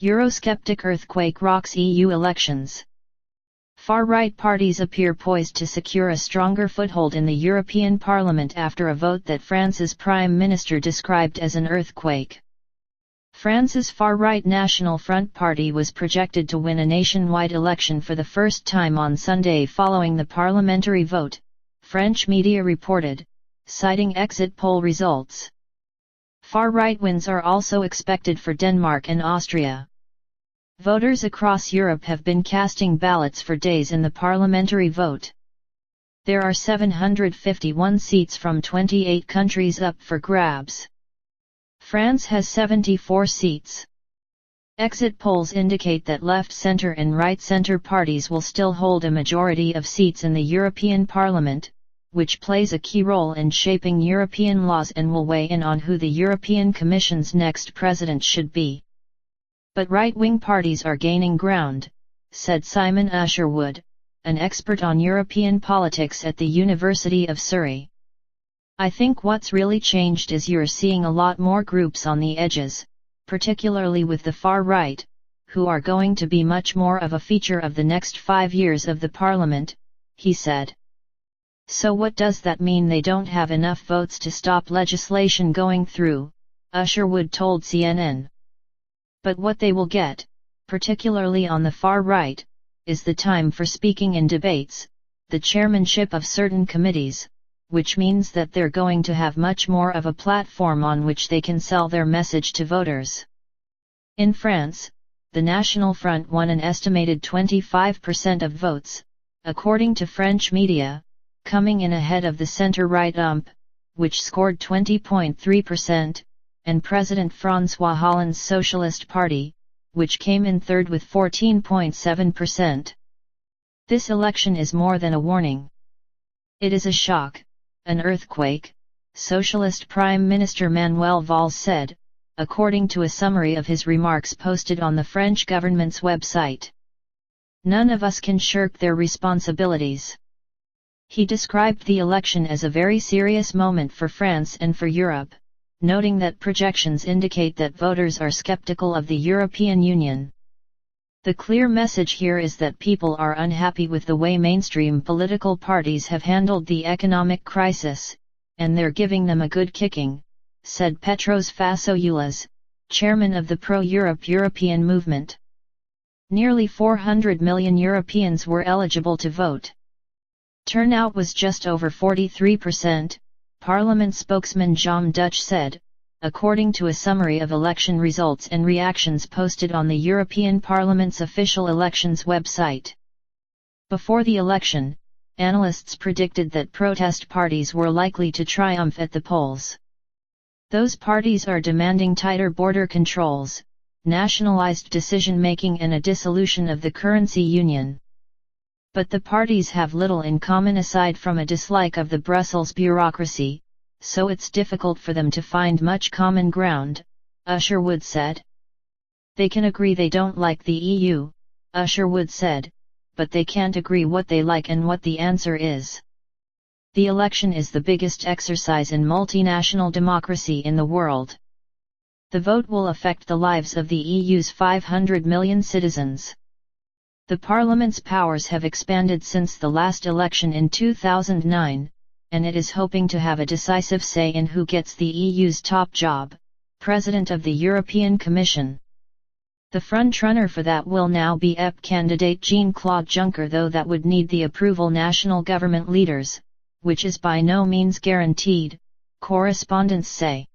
Eurosceptic earthquake rocks EU elections. Far-right parties appear poised to secure a stronger foothold in the European Parliament after a vote that France's Prime Minister described as an earthquake. France's far-right National Front party was projected to win a nationwide election for the first time on Sunday following the parliamentary vote, French media reported, citing exit poll results. Far-right wins are also expected for Denmark and Austria. Voters across Europe have been casting ballots for days in the parliamentary vote. There are 751 seats from 28 countries up for grabs. France has 74 seats. Exit polls indicate that left-center and right-center parties will still hold a majority of seats in the European Parliament, which plays a key role in shaping European laws and will weigh in on who the European Commission's next president should be. But right-wing parties are gaining ground, said Simon Usherwood, an expert on European politics at the University of Surrey. I think what's really changed is you're seeing a lot more groups on the edges, particularly with the far right, who are going to be much more of a feature of the next 5 years of the Parliament, he said. So what does that mean? They don't have enough votes to stop legislation going through, Usherwood told CNN. But what they will get, particularly on the far right, is the time for speaking in debates, the chairmanship of certain committees, which means that they're going to have much more of a platform on which they can sell their message to voters. In France, the National Front won an estimated 25% of votes, according to French media, coming in ahead of the centre-right UMP, which scored 20.3%, and President François Hollande's Socialist Party, which came in third with 14.7%. This election is more than a warning. It is a shock, an earthquake, Socialist Prime Minister Manuel Valls said, according to a summary of his remarks posted on the French government's website. None of us can shirk their responsibilities. He described the election as a very serious moment for France and for Europe, noting that projections indicate that voters are skeptical of the European Union. The clear message here is that people are unhappy with the way mainstream political parties have handled the economic crisis, and they're giving them a good kicking, said Petros Fasoulas, chairman of the Pro-Europe European movement. Nearly 400 million Europeans were eligible to vote. Turnout was just over 43%, Parliament spokesman Jean Dutch said, according to a summary of election results and reactions posted on the European Parliament's official elections website. Before the election, analysts predicted that protest parties were likely to triumph at the polls. Those parties are demanding tighter border controls, nationalized decision-making and a dissolution of the currency union. But the parties have little in common aside from a dislike of the Brussels bureaucracy, so it's difficult for them to find much common ground, Usherwood said. They can agree they don't like the EU, Usherwood said, but they can't agree what they like and what the answer is. The election is the biggest exercise in multinational democracy in the world. The vote will affect the lives of the EU's 500 million citizens. The Parliament's powers have expanded since the last election in 2009, and it is hoping to have a decisive say in who gets the EU's top job, President of the European Commission. The frontrunner for that will now be EP candidate Jean-Claude Juncker, though that would need the approval national government leaders, which is by no means guaranteed, correspondents say.